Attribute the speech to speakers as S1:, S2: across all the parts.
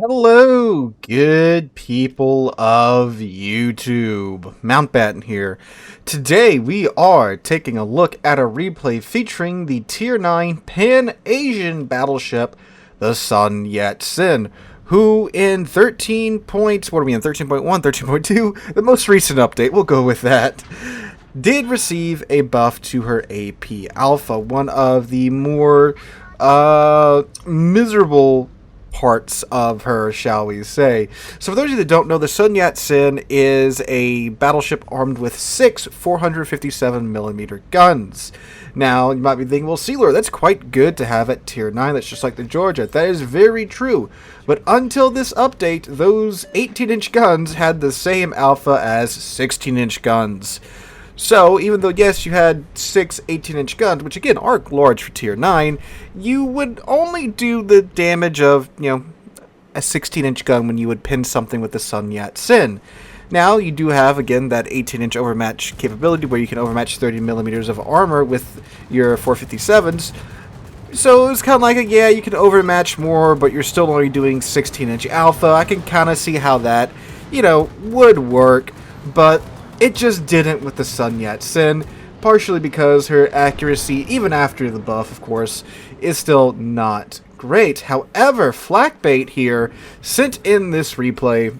S1: Hello, good people of YouTube. Mountbatten here. Today we are taking a look at a replay featuring the Tier 9 Pan-Asian battleship, the Sun Yat Sen, who in 13 points, what are we in, 13.1, 13.2, the most recent update, we'll go with that, did receive a buff to her AP Alpha, one of the more miserable parts of her, shall we say. So for those of you that don't know, the Sun Yat Sen is a battleship armed with 6 457mm guns. Now, you might be thinking, well, Sealor, that's quite good to have at Tier 9. That's just like the Georgia. That is very true. But until this update, those 18-inch guns had the same alpha as 16-inch guns. So, even though, yes, you had 6 18-inch guns, which again are large for Tier 9, you would only do the damage of, a 16-inch gun when you would pin something with the Sun Yat Sen. Now, you do have, again, that 18-inch overmatch capability where you can overmatch 30mm of armor with your 457s. So, it's kind of like, yeah, you can overmatch more, but you're still only doing 16-inch alpha. I can kind of see how that, would work, but it just didn't with the Sun Yat Sen, partially because her accuracy, even after the buff, of course, is still not great. However, Flakbait here sent in this replay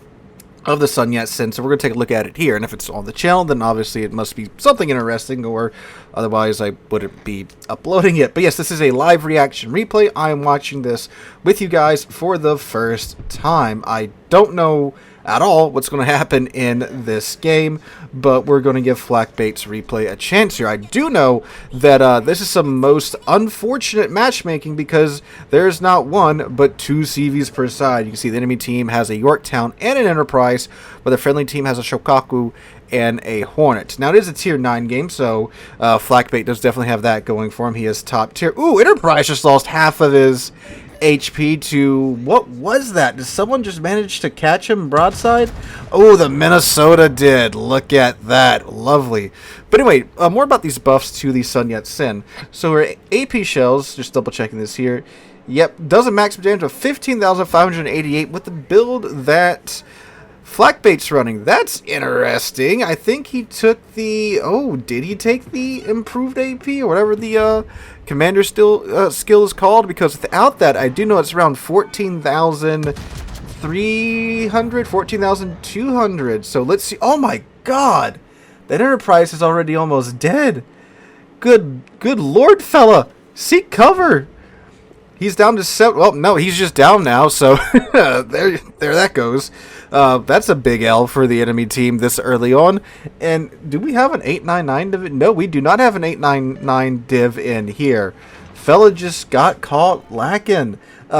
S1: of the Sun Yat Sen, so we're going to take a look at it here. And if it's on the channel, then obviously it must be something interesting, or otherwise I wouldn't be uploading it. But yes, this is a live reaction replay. I am watching this with you guys for the first time. I don't know at all what's going to happen in this game, but we're going to give Flakbait's replay a chance here. I do know that this is some most unfortunate matchmaking because there's not one but 2 CVs per side. You can see the enemy team has a Yorktown and an Enterprise, but the friendly team has a Shokaku and a Hornet. Now, it is a Tier 9 game, so Flakbait does definitely have that going for him. He is top tier. Ooh, Enterprise just lost half of his HP to, what was that? Did someone just manage to catch him broadside? Oh, the Minnesota did. Look at that. Lovely. But anyway, more about these buffs to the Sun Yat Sen. So her AP shells, just double checking this here. Yep, does a maximum damage of 15,588 with the build that Flakbait's running. That's interesting. I think he took the... Oh, did he take the improved AP or whatever the commander skill is called? Because without that, I do know it's around 14,300, 14,200. So let's see. Oh my god! That Enterprise is already almost dead. Good lord, fella. Seek cover. He's down to 7. Well, no, he's just down now, so there that goes. That's a big L for the enemy team this early on. And do we have an 899 div? No, we do not have an 899 div in here. Fella just got caught lacking.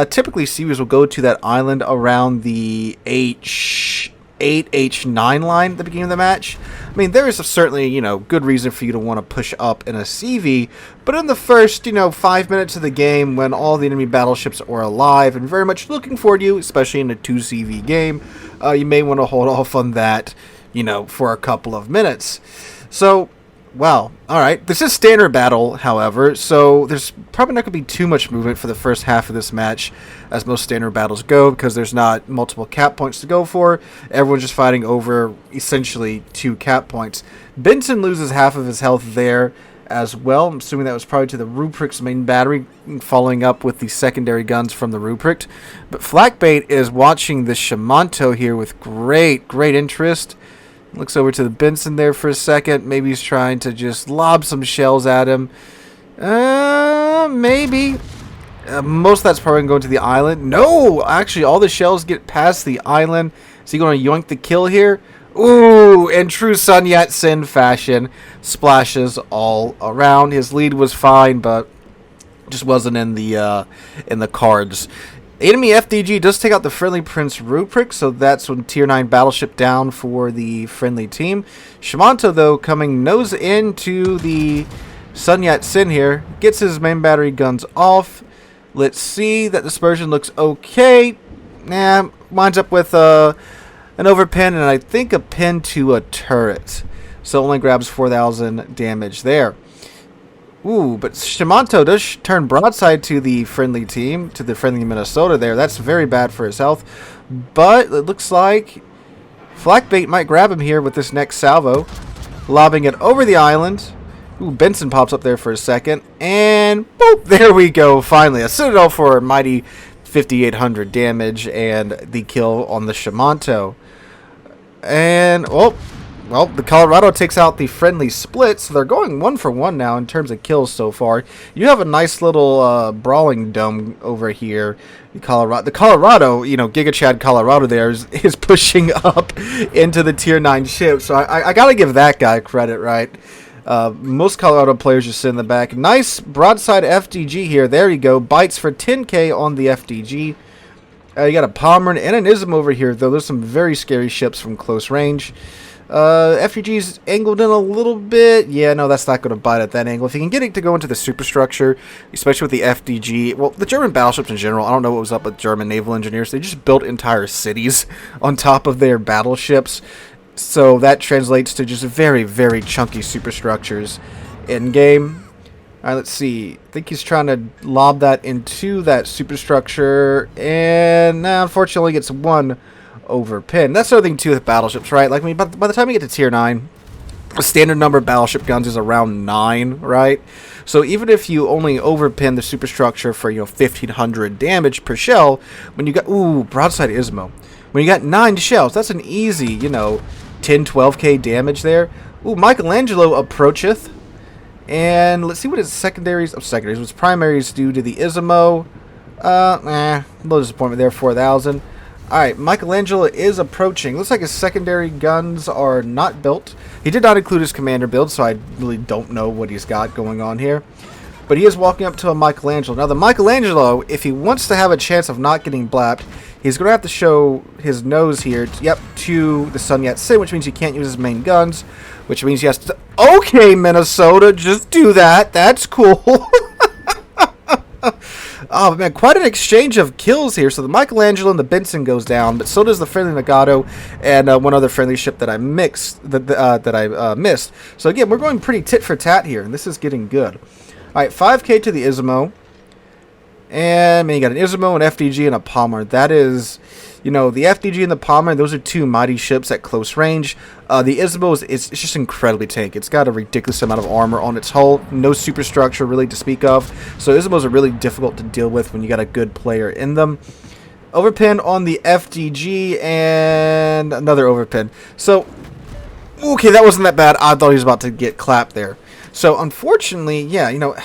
S1: Typically, CVs will go to that island around the H8, H9 line at the beginning of the match. I mean, there is certainly, good reason for you to want to push up in a CV, but in the first, 5 minutes of the game, when all the enemy battleships are alive and very much looking for you, especially in a 2 CV game, you may want to hold off on that, for a couple of minutes. So, wow. Alright, this is standard battle, however, so there's probably not going to be too much movement for the first half of this match, as most standard battles go, because there's not multiple cap points to go for. Everyone's just fighting over, essentially, 2 cap points. Benson loses half of his health there as well. I'm assuming that was probably to the Ruprecht's main battery, following up with the secondary guns from the Ruprecht. But Flakbait is watching the Shimanto here with great interest. Looks over to the Benson there for a second. Maybe he's trying to just lob some shells at him. Maybe. Most of that's probably going to the island. No! Actually, all the shells get past the island. Is he going to yoink the kill here? Ooh! In true Sun Yat Sen fashion, splashes all around. His lead was fine, but just wasn't in the cards. Enemy FDG does take out the friendly Prince Ruprecht, so that's one Tier 9 battleship down for the friendly team. Shimanto, though, coming nose into the Sun Yat Sen here, gets his main battery guns off. Let's see, that dispersion looks okay. Winds up with an overpin and I think a pin to a turret. So only grabs 4,000 damage there. Ooh, but Shimanto does turn broadside to the friendly team, to the friendly Minnesota there. That's very bad for his health. But it looks like Flakbait might grab him here with this next salvo. Lobbing it over the island. Ooh, Benson pops up there for a second. And boop, there we go, finally. A Citadel for a mighty 5,800 damage and the kill on the Shimanto. And, well, the Colorado takes out the friendly split, so they're going 1-for-1 now in terms of kills so far. You have a nice little brawling dome over here. The Colorado, you know, Giga Chad Colorado there is pushing up into the tier 9 ship, so I gotta give that guy credit, right? Most Colorado players just sit in the back. Nice broadside FDG here. There you go. Bites for 10k on the FDG. You got a Pommern and an Ism over here, though. There's some very scary ships from close range. FUG's angled in a little bit. Yeah, no, that's not going to bite at that angle. If you can get it to go into the superstructure, especially with the FDG, well, the German battleships in general, I don't know what was up with German naval engineers. They just built entire cities on top of their battleships. So that translates to just very, very chunky superstructures in game. All right, let's see. I think he's trying to lob that into that superstructure, and now unfortunately gets one overpin. That's the other thing too with battleships, right? Like, I mean, by the time you get to tier 9, the standard number of battleship guns is around 9, right? So even if you only overpin the superstructure for, you know, 1,500 damage per shell, when you got, ooh, broadside Ismo, when you got 9 shells, that's an easy, you know, 10, 12k damage there. Ooh, Michelangelo approacheth. And let's see what his secondaries, what's primaries do to the Ismo. Low disappointment there, 4,000. Alright, Michelangelo is approaching. Looks like his secondary guns are not built. He did not include his commander build, so I really don't know what he's got going on here. But he is walking up to a Michelangelo. Now, the Michelangelo, if he wants to have a chance of not getting blapped, he's going to have to show his nose here, to the Sun Yat Sen, which means he can't use his main guns, which means he has to... Okay, Minnesota, just do that. That's cool. Oh, man, quite an exchange of kills here. So the Michelangelo and the Benson goes down, but so does the friendly Nagato and one other friendly ship that I missed. So again, we're going pretty tit for tat here, and this is getting good. All right, 5k to the Ismo. And, man, you got an Ismo, an FDG, and a Palmer. That is, you know, the FDG and the Palmer, those are two mighty ships at close range. The Ismo it's just incredibly tanky. It's got a ridiculous amount of armor on its hull. No superstructure really to speak of. So Ismos are really difficult to deal with when you got a good player in them. Overpin on the FDG and another overpin. So, okay, that wasn't that bad. I thought he was about to get clapped there. So, unfortunately, yeah, you know...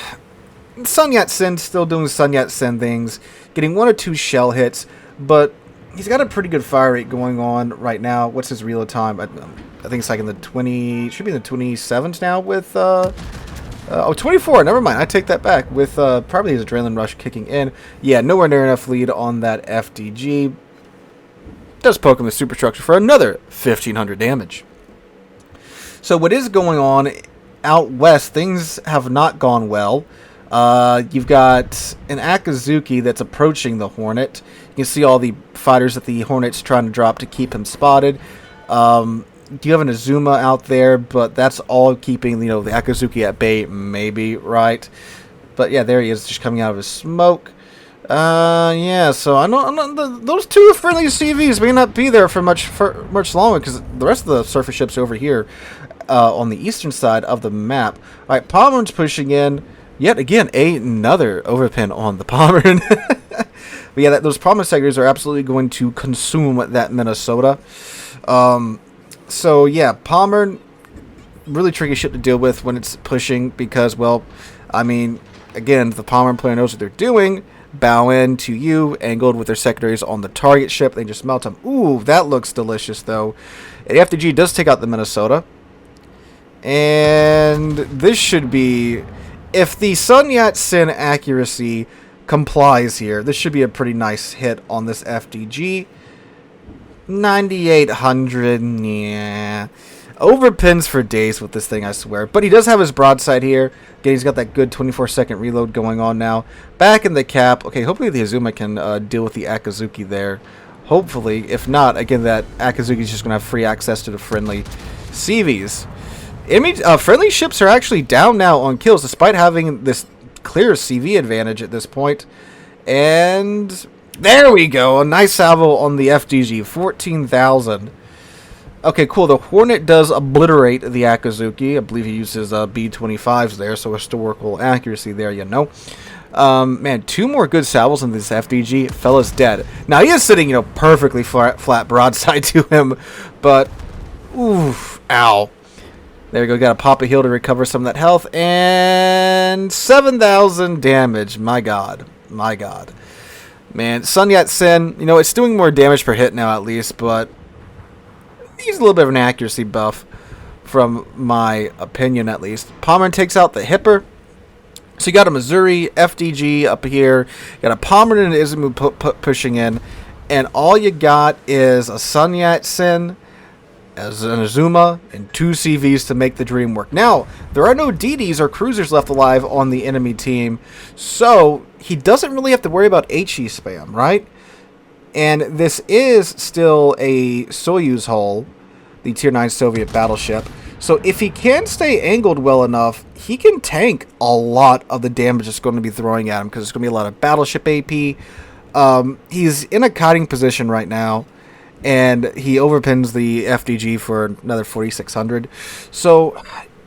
S1: Sun Yat Sen still doing Sun Yat Sen things, getting 1 or 2 shell hits, but he's got a pretty good fire rate going on right now. What's his reload time? I think it's like in the 20, should be in the 27s now with, 24, never mind, I take that back, with probably his adrenaline rush kicking in. Yeah, nowhere near enough lead on that FDG. Does poke him with superstructure for another 1,500 damage. So what is going on out west, things have not gone well. You've got an Akazuki that's approaching the Hornet. You can see all the fighters that the Hornet's trying to drop to keep him spotted. You have an Azuma out there, but that's all keeping, you know, the Akazuki at bay, maybe, right? But yeah, there he is, just coming out of his smoke. Yeah, so I know those two friendly CVs may not be there for much longer, because the rest of the surface ships over here, on the eastern side of the map. All right, Pommern's pushing in. Yet again, another overpin on the Pommern. But yeah, those Pommern sectors are absolutely going to consume that Minnesota. So yeah, Pommern, really tricky ship to deal with when it's pushing because, well, I mean, again, the Pommern player knows what they're doing. Bow in to you, angled with their secondaries on the target ship. They just melt them. Ooh, that looks delicious, though. And the FDG does take out the Minnesota. And this should be... If the Sun Yat Sen accuracy complies here, this should be a pretty nice hit on this FDG. 9,800, yeah. Overpins for days with this thing, I swear. But he does have his broadside here. Again, he's got that good 24-second reload going on now. Back in the cap. Okay, hopefully the Azuma can deal with the Akazuki there. Hopefully. If not, again, that Akazuki is just going to have free access to the friendly CVs. Enemy friendly ships are actually down now on kills, despite having this clear CV advantage at this point. And there we go, a nice salvo on the FDG, 14,000. Okay, cool. The Hornet does obliterate the Akazuki. I believe he uses B-25s there, so historical accuracy there, you know. Man, 2 more good salvos in this FDG. Fella's dead. Now, he is sitting, perfectly flat broadside to him, but, oof, ow. There we go. Got to pop a heal to recover some of that health, and 7,000 damage. My God. My God. Man, Sun Yat Sen, it's doing more damage per hit now at least, but he's a little bit of an accuracy buff, from my opinion at least. Pommern takes out the Hipper. So you got a Missouri FDG up here. You got a Pommern and an Izumu pushing in. And all you got is a Sun Yat Sen, as an Azuma, and 2 CVs to make the dream work. Now, there are no DDs or cruisers left alive on the enemy team, so he doesn't really have to worry about HE spam, right? And this is still a Soyuz hull, the Tier 9 Soviet battleship. So if he can stay angled well enough, he can tank a lot of the damage that's going to be throwing at him, because there's going to be a lot of battleship AP. He's in a kiting position right now, and he overpins the FDG for another 4,600. So,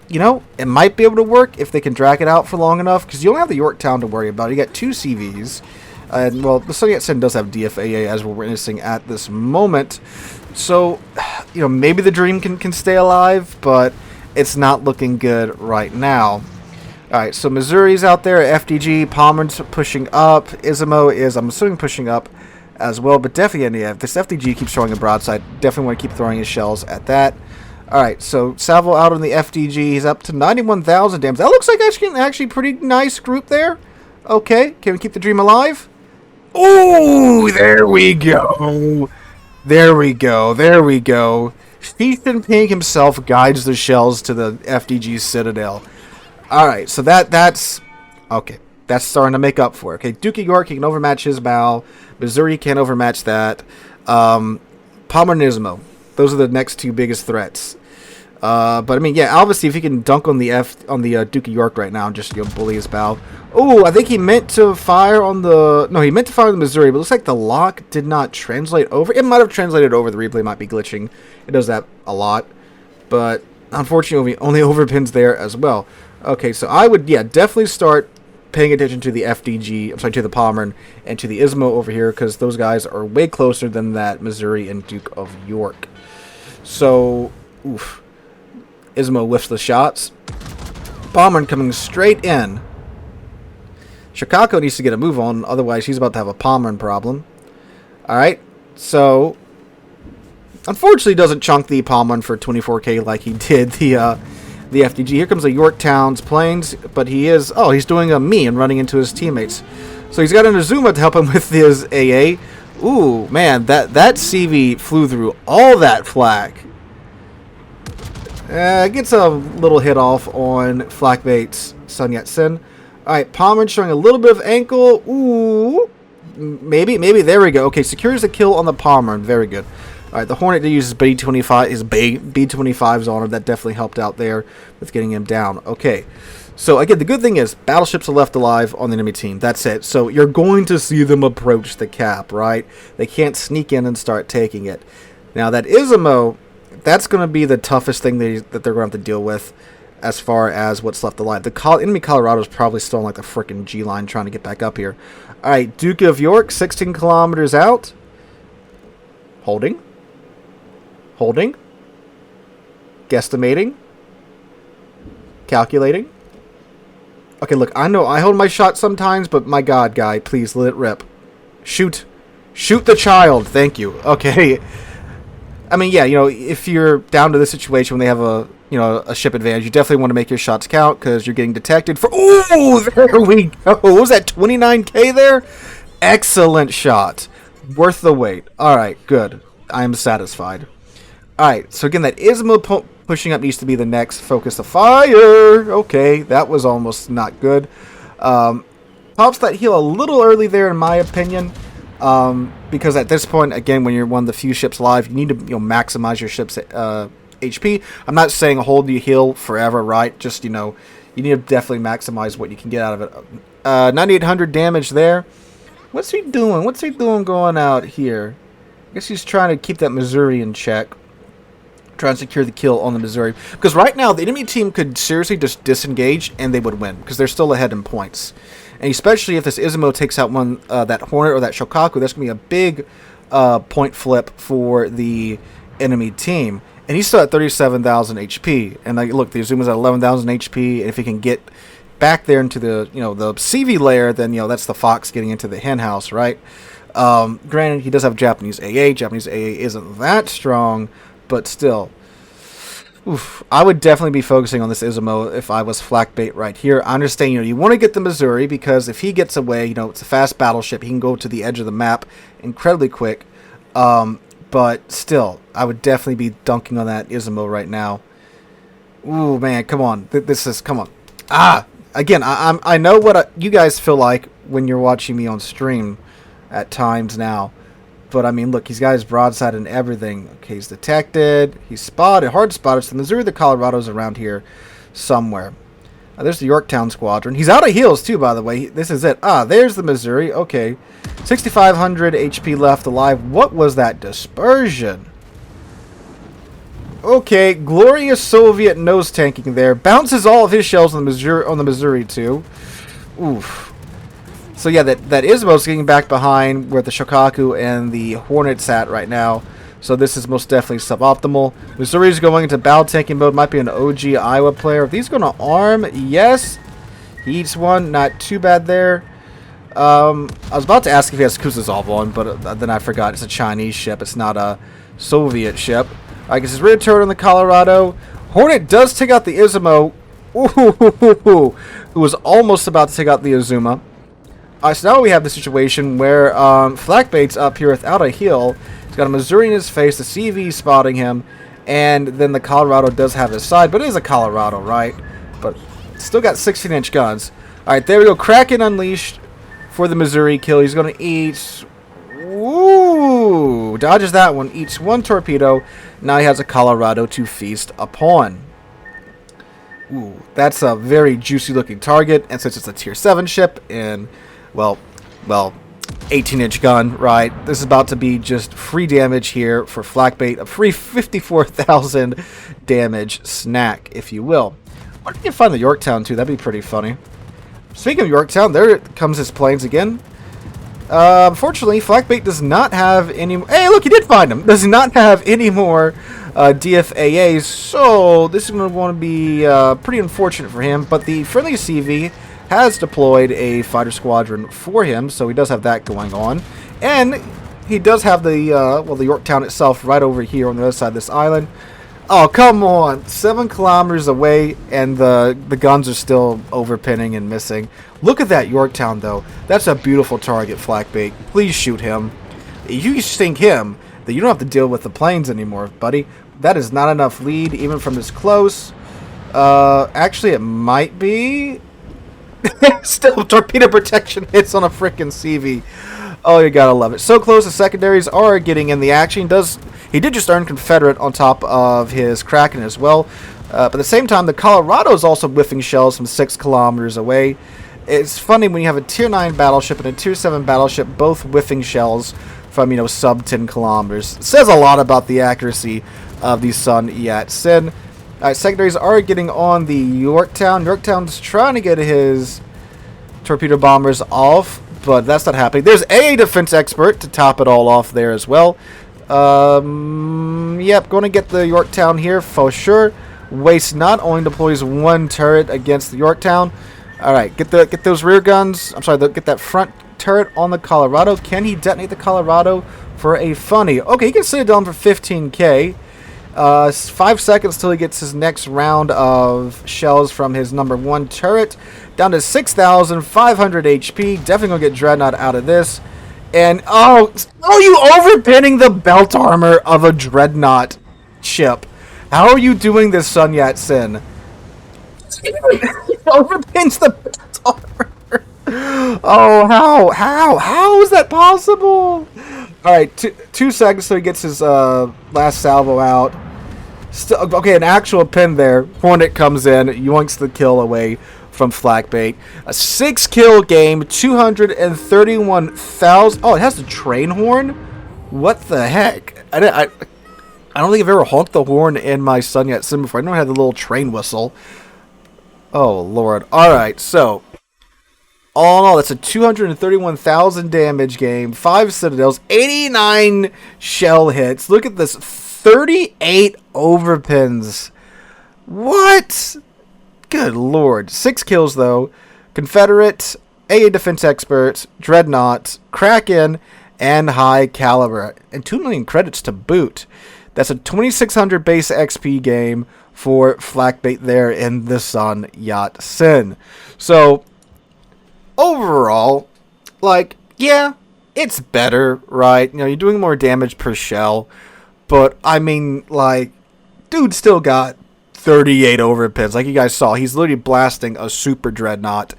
S1: it might be able to work if they can drag it out for long enough, because you don't have the Yorktown to worry about. You got 2 CVs. And, well, the Sun Yat Sen does have DFAA, as we're witnessing at this moment. So, maybe the dream can stay alive, but it's not looking good right now. Alright, so Missouri's out there, FDG, Pommern's pushing up, Izumo is, I'm assuming, pushing up as well, but definitely, if this FDG keeps throwing a broadside, definitely want to keep throwing his shells at that. Alright, so Salvo out on the FDG, he's up to 91,000 damage. That looks like actually pretty nice group there. Okay, can we keep the dream alive? Oh, there we go. There we go. There we go. Ethan Pink himself guides the shells to the FDG Citadel. Alright, so that's... Okay, that's starting to make up for it. Okay, Duke of York, he can overmatch his bow. Missouri can't overmatch that. Pommern and Izumo. Those are the next 2 biggest threats. But I mean, yeah, obviously if he can dunk on the Duke of York right now and just bully his bow. Oh, I think he meant to fire on the... No, he meant to fire on the Missouri, but it looks like the lock did not translate over. It might have translated over. The replay might be glitching. It does that a lot. But unfortunately, only overpins there as well. Okay, so I would, definitely start paying attention to the FDG, I'm sorry, to the Pommern and to the Izumo over here, because those guys are way closer than that Missouri and Duke of York. So, oof. Izumo whiffs the shots. Pommern coming straight in. Chicago needs to get a move on, otherwise he's about to have a Pommern problem. Alright, so unfortunately doesn't chunk the Pommern for 24k like he did the FDG. Here comes the Yorktown's planes, but he's doing a me and running into his teammates. So he's got an Azuma to help him with his AA. Ooh, man, that CV flew through all that flak. Gets a little hit off on Flakbait's Sun Yat Sen. Alright, Pommern showing a little bit of ankle. Ooh. Maybe. There we go. Okay, secures the kill on the Pommern. Very good. Alright, the Hornet did use his B-25s on him. That definitely helped out there with getting him down. Okay. So, again, the good thing is battleships are left alive on the enemy team. That's it. So, you're going to see them approach the cap, right? They can't sneak in and start taking it. Now, that Izumo... That's going to be the toughest thing that they're going to have to deal with as far as what's left alive. The enemy Colorado is probably still on like the frickin' G-line trying to get back up here. Alright, Duke of York, 16 kilometers out. Holding. Guesstimating. Calculating. Okay, look, I know I hold my shot sometimes, but my God, guy, please let it rip. Shoot. Shoot the child. Thank you. Okay. I mean, yeah, if you're down to this situation when they have a ship advantage, you definitely want to make your shots count because you're getting detected for... Oh, there we go. What was that, 29k there? Excellent shot. Worth the wait. All right, good. I am satisfied. All right, so again, that Izumo pushing up needs to be the next focus of fire. Okay, that was almost not good. Pops that heal a little early there, in my opinion. Because at this point, again, when you're one of the few ships alive, you need to maximize your ship's HP. I'm not saying hold the heal forever, right? Just, you know, you need to definitely maximize what you can get out of it. 9,800 damage there. What's he doing? What's he doing going out here? I guess he's trying to keep that Missouri in check. Trying to secure the kill on the Missouri. Because right now, the enemy team could seriously just disengage and they would win. Because they're still ahead in points. And especially if this Izumo takes out one, that Hornet or that Shokaku, that's going to be a big point flip for the enemy team. And he's still at 37,000 HP. And like, look, the Izumo's at 11,000 HP. And if he can get back there into the, you know, the CV layer, then, you know, that's the fox getting into the hen house, right? Granted, he does have Japanese AA. Japanese AA isn't that strong, but still. Oof, I would definitely be focusing on this Izumo if I was flak bait right here. I understand, you know, you want to get the Missouri because if he gets away, you know, it's a fast battleship. He can go to the edge of the map incredibly quick. But still, I would definitely be dunking on that Izumo right now. Ooh, man, come on. Come on. Again, I know what you guys feel like when you're watching me on stream at times now. But, I mean, look, he's got his broadside and everything. Okay, he's detected. He's spotted. Hard spotted. So the Missouri, the Colorado's around here somewhere. There's the Yorktown Squadron. He's out of heals, too, by the way. This is it. There's the Missouri. Okay. 6,500 HP left alive. What was that dispersion? Okay, glorious Soviet nose tanking there. Bounces all of his shells on the Missouri, too. Oof. So yeah, that Izumo's getting back behind where the Shokaku and the Hornet's at right now. So this is most definitely suboptimal. Missouri's going into battle tanking mode. Might be an OG Iowa player. Are these going to arm? Yes. He eats one. Not too bad there. I was about to ask if he has Kuzazov on, but then I forgot. It's a Chinese ship. It's not a Soviet ship. I guess his rear turret on the Colorado. Hornet does take out the Izumo. Ooh, who was almost about to take out the Azuma. So now we have the situation where Flakbait's up here without a heal. He's got a Missouri in his face, the CV spotting him, and then the Colorado does have his side, but it is a Colorado, right? But still got 16-inch guns. Alright, there we go. Kraken unleashed for the Missouri kill. He's going to eat... Ooh! Dodges that one. Eats one torpedo. Now he has a Colorado to feast upon. Ooh, that's a very juicy-looking target, and since it's a Tier 7 ship, and... Well, 18-inch gun, right? This is about to be just free damage here for Flakbait. A free 54,000 damage snack, if you will. Why don't you find the Yorktown, too? That'd be pretty funny. Speaking of Yorktown, there comes his planes again. Unfortunately, Flakbait does not have any... Hey, look, he did find him! Does not have any more DFAAs, so this is going to want to be pretty unfortunate for him. But the friendly CV... has deployed a fighter squadron for him, so he does have that going on. And he does have the, the Yorktown itself right over here on the other side of this island. Oh, come on. 7 kilometers away, and the guns are still overpinning and missing. Look at that Yorktown, though. That's a beautiful target, Flakbait. Please shoot him. If you sink him, then you don't have to deal with the planes anymore, buddy. That is not enough lead, even from this close. Actually, it might be... Still, torpedo protection hits on a frickin' CV. Oh, you gotta love it. So close, the secondaries are getting in the action. He did just earn Confederate on top of his Kraken as well. But at the same time, the Colorado is also whiffing shells from 6 kilometers away. It's funny when you have a Tier 9 battleship and a Tier 7 battleship both whiffing shells from, you know, sub 10 kilometers. It says a lot about the accuracy of the Sun Yat Sen. Alright, secondaries are getting on the Yorktown. Yorktown's trying to get his torpedo bombers off, but that's not happening. There's a defense expert to top it all off there as well. Yep, going to get the Yorktown here for sure. Waste not, only deploys 1 turret against the Yorktown. Alright, get those rear guns. I'm sorry, get that front turret on the Colorado. Can he detonate the Colorado for a funny? Okay, he can sit it down for 15k. 5 seconds till he gets his next round of shells from his number 1 turret. Down to 6,500 HP. Definitely gonna get Dreadnought out of this. And oh, you overpinning the belt armor of a Dreadnought ship. How are you doing this, Sun Yat Sen? Overpins the belt armor. Oh, how is that possible? All right, 2 seconds so he gets his last salvo out. Okay, an actual pin there. Hornet comes in, yoinks the kill away from Flakbait. A 6-kill game, 231,000. Oh, it has the train horn? What the heck? I don't think I've ever honked the horn in my Sun Yat Sen before. I know I had the little train whistle. Oh, Lord. Alright, so all in all, that's a 231,000 damage game, 5 citadels, 89 shell hits. Look at this, 38 overpins. What? Good Lord. 6 kills, though. Confederate, AA Defense Expert, Dreadnought, Kraken, and High Caliber. And 2 million credits to boot. That's a 2,600 base XP game for Flakbait there in the Sun Yat Sen. So, overall, like, yeah, it's better, right? You know, you're doing more damage per shell, but, I mean, like, dude still got 38 overpins. Like you guys saw, he's literally blasting a super dreadnought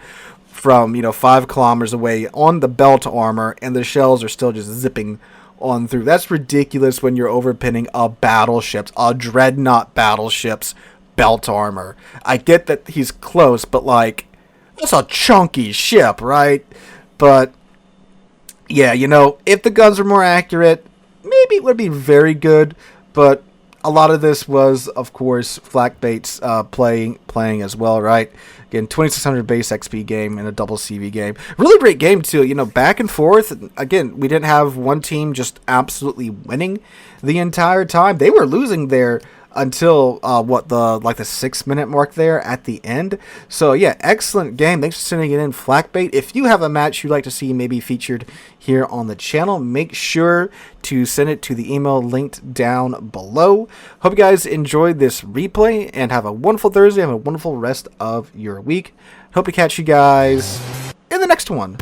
S1: from, 5 kilometers away on the belt armor, and the shells are still just zipping on through. That's ridiculous when you're overpinning a dreadnought battleship's belt armor. I get that he's close, but, like, that's a chunky ship, right? But, yeah, if the guns were more accurate, maybe it would be very good. But a lot of this was, of course, Flakbait's playing as well, right? Again, 2,600 base XP game and a double CV game. Really great game, too. Back and forth. Again, we didn't have one team just absolutely winning the entire time. They were losing there until the 6-minute mark there at the end. So yeah, excellent game. Thanks for sending it in, Flakbait. If you have a match you'd like to see maybe featured here on the channel, make sure to send it to the email linked down below. Hope you guys enjoyed this replay and have a wonderful Thursday. Have a wonderful rest of your week. Hope to catch you guys in the next one.